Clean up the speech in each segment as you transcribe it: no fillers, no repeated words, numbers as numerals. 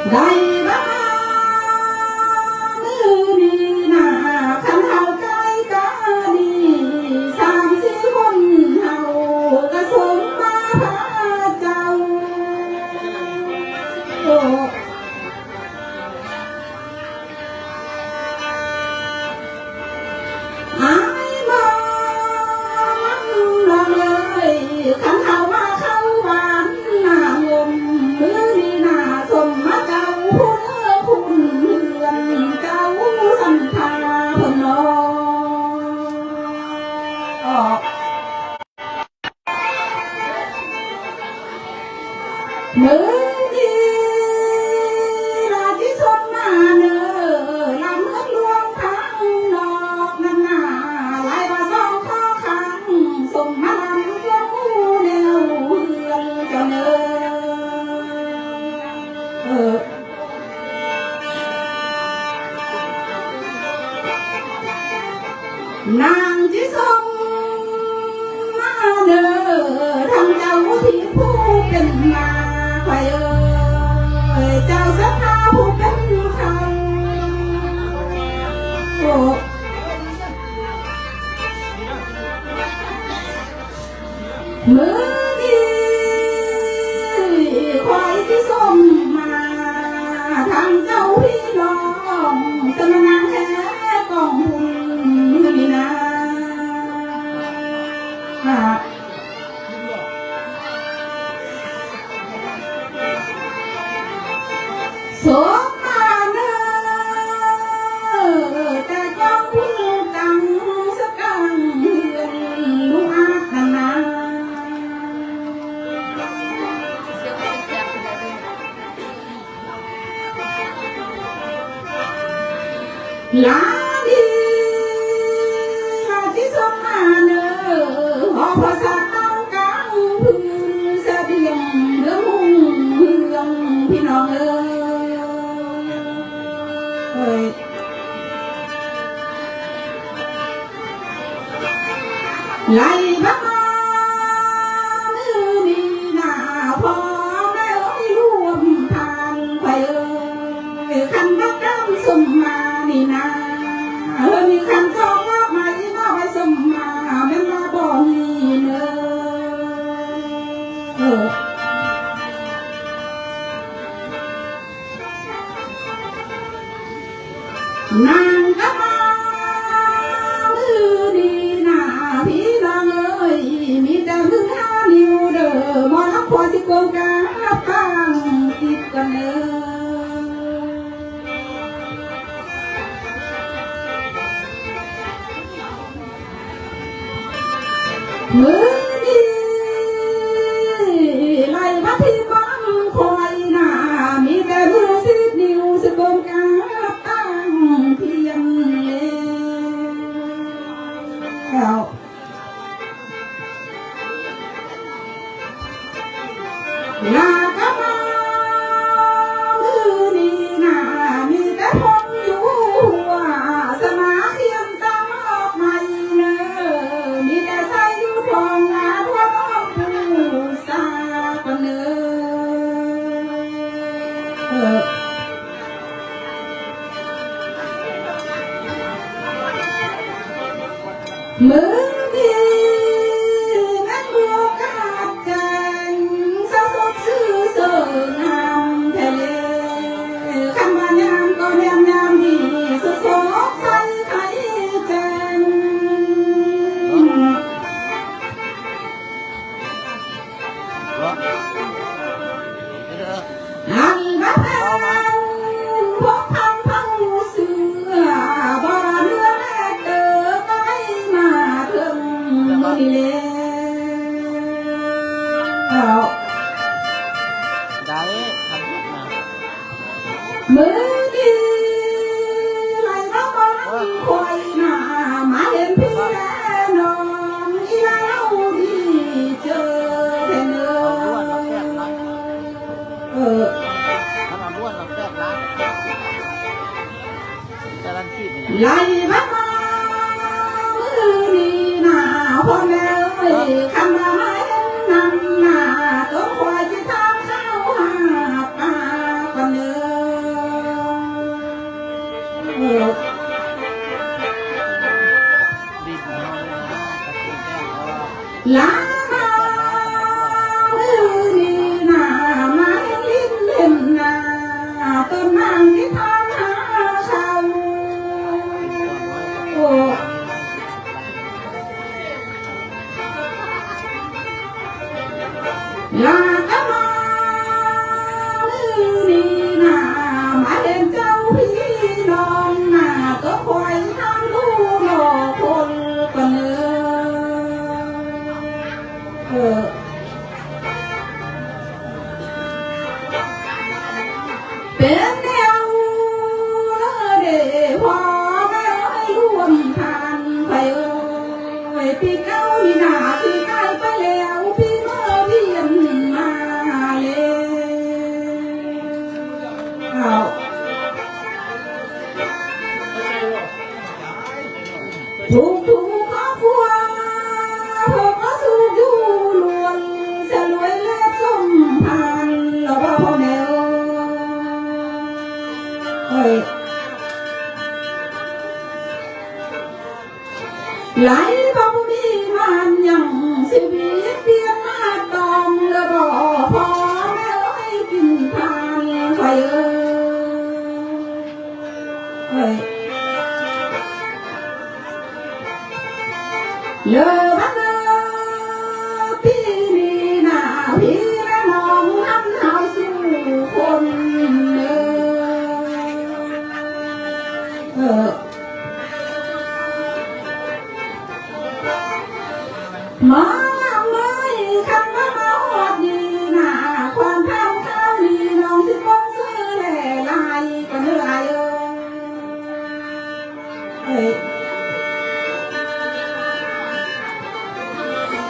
ได้บ้ามือดีหน้าคันเฮาใจกะดีสามสี่คนเฮากระสมมาพาเจ้าโอ้อายมองน้องเลยคันเฮามาเข้าบ้านหน้างมมือดีหน้าสมมาเจ้าผู้เนื้อคุณเรือนเจ้าสัมภาพนอมือดีลาที่สมมาเนอลำเมืองหลวงข้างนอกนั่นน่ะหลายว่าสองข้อข้างส่งมาลำเรื่องหูแนวเรือนเจ้าเนอนางที่สมมาเนอทางเจ้าที่ผู้เป็นมาไฟเจ้าสัทธาผู้เป็นเขาโอ้มือดีควายที่สมมาทางเจ้าพี่น้องสมนางแท้กองหุ่นนี่นะสมมาเนอแต่ก็พูดดังสักกังเฮือนลุงอาตนาลาดีลาที่สมมาเนอหอภาษาต้องกลางพื้นเสบียงเรื่องมุ่งเมืองพี่น้องไล่บ้ามือดีหน้าพอแม่ไว้รวมทางไฟคันบักดำสมมานี่นามีคันจองว่าไม่น่าไว้สมมาแม่มาบ่นี่เนอนางก็มามือดีหน้าพี่น้องเอ้ยมีแต่มือห้านิ้วเด้อมอนักพอสิโกงกาฟังติดกันเลยมือดีไล่มาที่บ้านคอยหน้ามีแต่มือสิบนิ้วสิโกงกาตั้งเทียมแล้วลากะมามือดีหน้ามีแต่พงอยู่หัวสมาเทียมตามออกมาเนอมีแต่ใส่อยู่ทองงาทั่วน้องผู้สากันเนอมือดีแม่บัวกาดแจงสะสดซื่อเสงามทะเลคันว่ายามก็แนมยามดีสดสดใสไข่แจงอันบ้าพวกพังพังเสือบ่เนื้อแม่เตอก็ให้มาถึงนี่แล้วได้ทำยังไงมือดีไล่บ้าบอลคอยหน้ามาเห็นพี่แน่นอนอีลาเล่าดีเจอแค่เนื้อถ้ามาบ้วนเราแก้ร้านจะรันขีดไล่บ้ามือดีหน้าพ่อแม่คำว่าไม่นำหน้าตัวควายที่ทำข้าวหาปลากันเนื้อ ลาก็มานี่นามาเห็นเจ้าพี่น้องนาก็คอยทำลูกหล่อคนกันเลยเป็นแนวเด้พอไม่ร่วมทางไปปีเก้านี่นาที่ใกล้ไปแล้วพี่เมื่อเวียนมาเลยถูกครอบครัวพวกก็สู้อยู่ล้วนจะรวยและสมพันธ์แล้วพ่อแม่ไหลบ่มีมันยังชีวิตเปลี่ยนมาตอมแล้วบ่พอแม่กินทานไปเลอบัดพี่นี่นาพี่และน้องน้ำหาวสู่คนมาไม่คำว่ามาหอดดีนาความทำข้าวดีน้องที่ป้องซื้อแหล่ลายก็เหนื่อย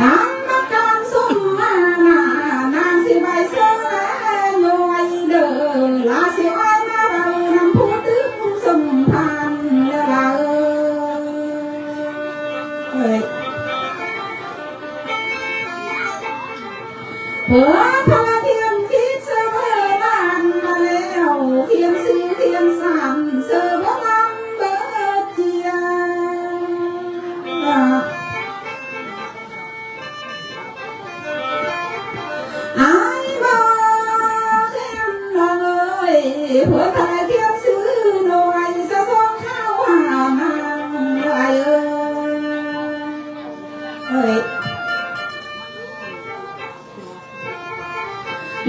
อันมาการสุ่มมานางสิใบเสื้อแหล่ย่อยเด้อลาสิอ้อยมาเรานำผู้ตึกสุ่มพันแล้วเพื่อพาเทียมคิดเสมอนานมาแล้วเทียมสีเทียมสามเสมอลำเบิดเจียไอ้บ่เทียมเลยเพื่อพาเทียมซื้อหน่วยสะสมข้าวหานางไร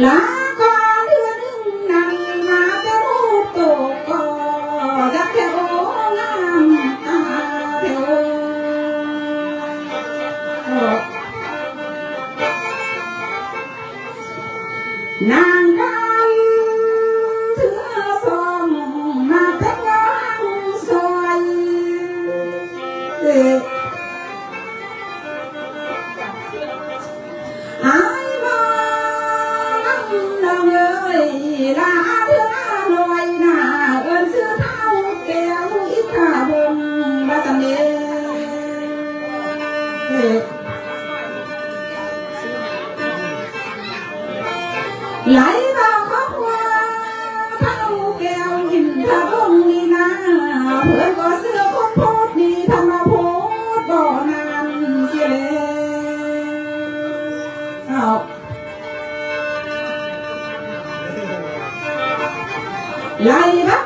ลาก็เดือนหนึ่งนั่งมาแต่รูปโตก็จะแค่โอ้งามตาเดียวนางกันเถื่อสองมาเป็นงานสวยไอ้บ่น้องเอ้ยลาเถื่อหน่อยหน้าเอิ้นซื้อเท้าแก้วอิทาบงบาสเมไหลบ่ครอบครัวเท้าแก้วอินทาบงนี่นะเพื่อนก็เสื้อคนโพดนี่ทำมาโพดบ่นานเสียแล้วไหลบ้า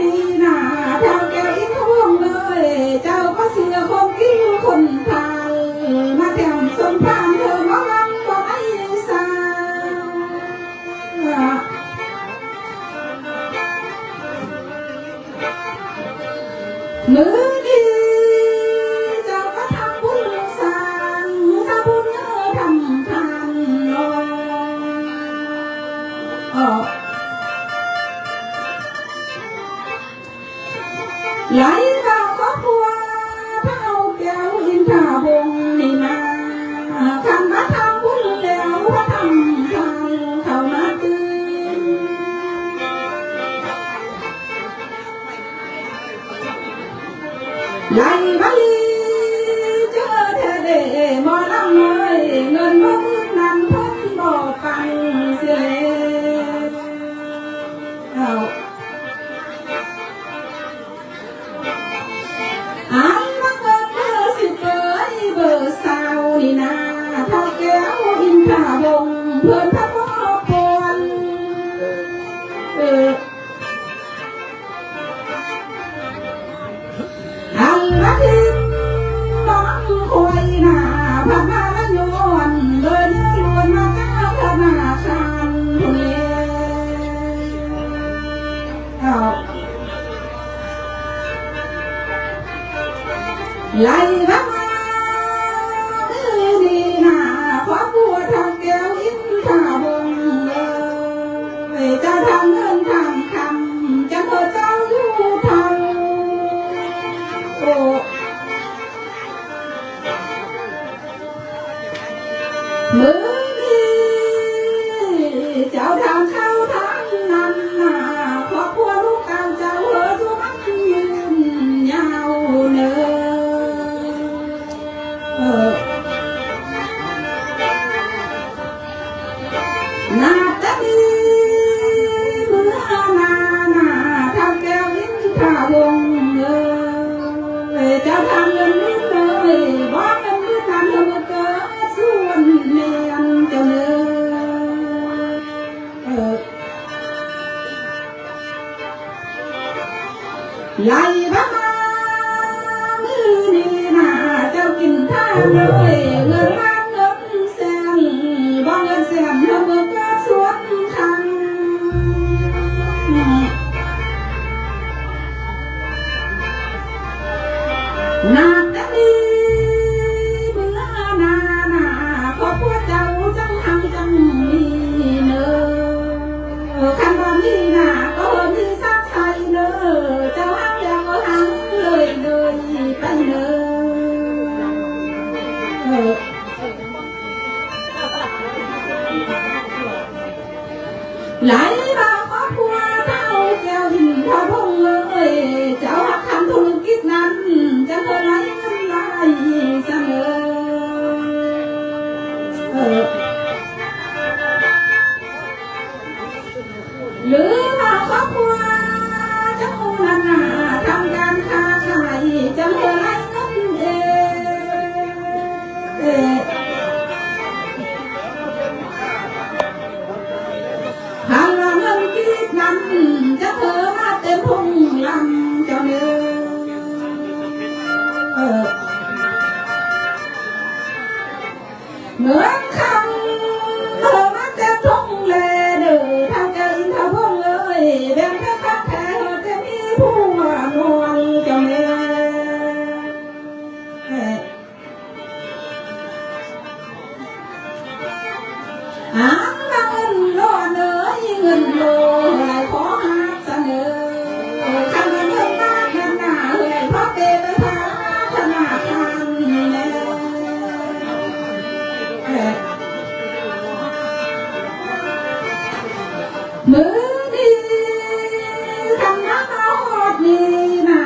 นี่นาเท่าแก้วอินทวงเลยเจ้าก็เสือคนกิ้งคนไทยมาแถมสมพานเธอมาลังก็ไม่สามือดีเจ้าก็ทำบุญสร้างสาบุญเธอทำทานไหลบ่าครอบครัวเท้าแก้วอินทาบงนี่นาขันมาทำบุญแล้วพระทำทานเข้ามาตื่นไหลบ่ลีเจอเธอเดมอลำเลยเงินบ่มือนั้นเพิ่นบ่ปังเสียแล้วอันว่าเกิดเบอร์สิเบอร์เบอร์สาวนี่นาเท่าแก้วอินทาบงเพื่อนพระพ่อปวนอันว่าทิมน้องคอยนาพันมาละย้อน นาตาดีเมื่อนาทำแก้วอินทาวงจะทำเงินนิดเลยบอกเงินนิดนั้นเธอเกิดส่วนเนียนเจ้าเนื้อไล่บ้ามือนี่นาเจ้ากินท่าเลยเงินล้านเงินแสนบอกเงินแสนเธอเกิดส่วนคันนาตาลีเมื่อนาขอพวกเจ้าจังทำจังมีเนอคันว่ามีนาก็มีสักใส่เนอเจ้าหักยังหังเลยไปเนอไหลมาขอพวกเจ้าแก้วหินทองพงเลยเจ้าหักทำธุรกิจนั้นจะเคยไหลเงินไหลเสมอหรือว่าครอบครัวเจ้านั้นทำการค้าขายจะเคยไหลเงินหากว่าเงินกิจนั้นจะเคยมาเต็มพุงลำเจ้าเนื้อเหมือนคำมาเต็มทุ่งเลยเด้อทางเจ้าอินทพงษ์เลยแบ่งแค่ข้าแพ้จะมีผู้ว่านวลเจ้าเนื้อเงินโลเนยเงินโลไหลขอหาเสนอคันเงินมากเงินหนาเลยเพราะเตะไปพาธนาคารมือดีทำน้ำเอาหอดดีหน้า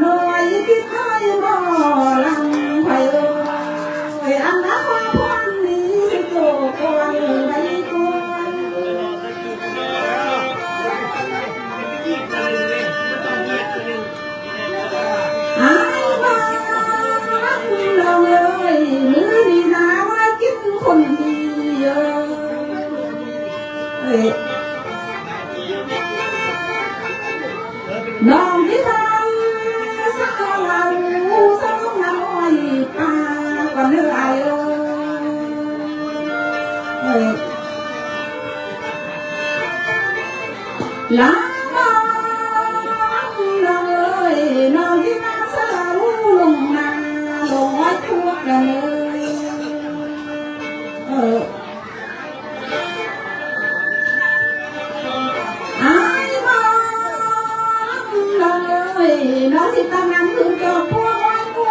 หน่อยคิดน้อยบ่ลังไฟอันนั้นว่าพวันนี้สิโจกวนไว้กวนอายบ้าเราเลยมือดีนาไว้กินคนดีน้องที่ทำสักเราสักน้อยปาก่อนเนื้อไอ้ลาน้องเลยน้องที่มาสาวลงนาลงไว้ทั่วเลยน้องที่ตอนนั้นคือเจ้าพวกไว้กู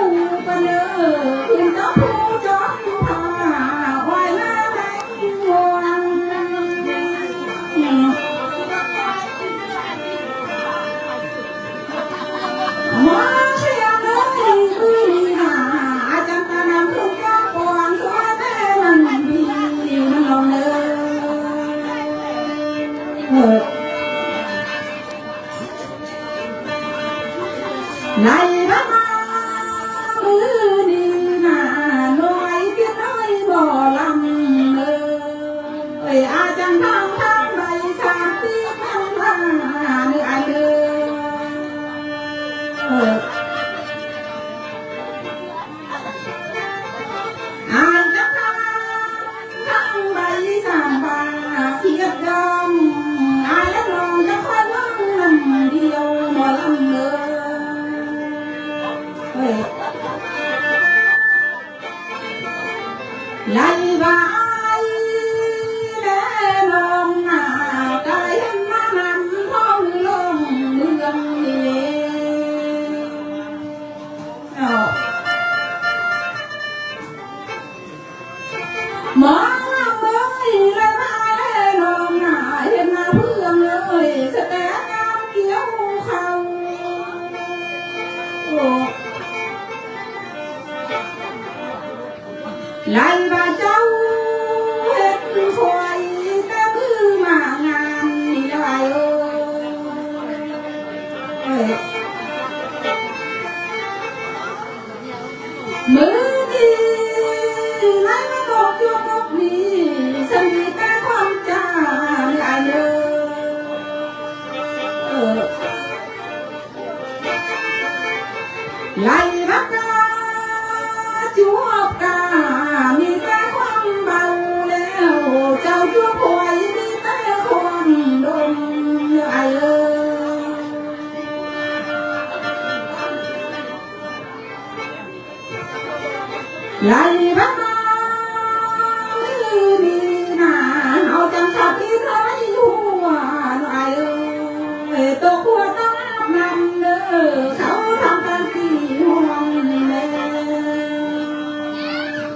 กันเนอคือเจ้าผู้จอมผ้าไว้หน้าแรงงวง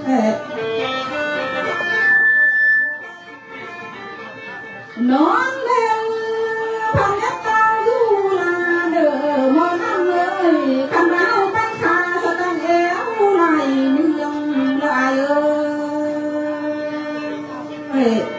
น้องเล่นพันยักษ์ตาอยู่ลาเด้อมอนั่งเลยขันเอาตั้งขาสะดังเอวไหลเมืองลายเอ้ย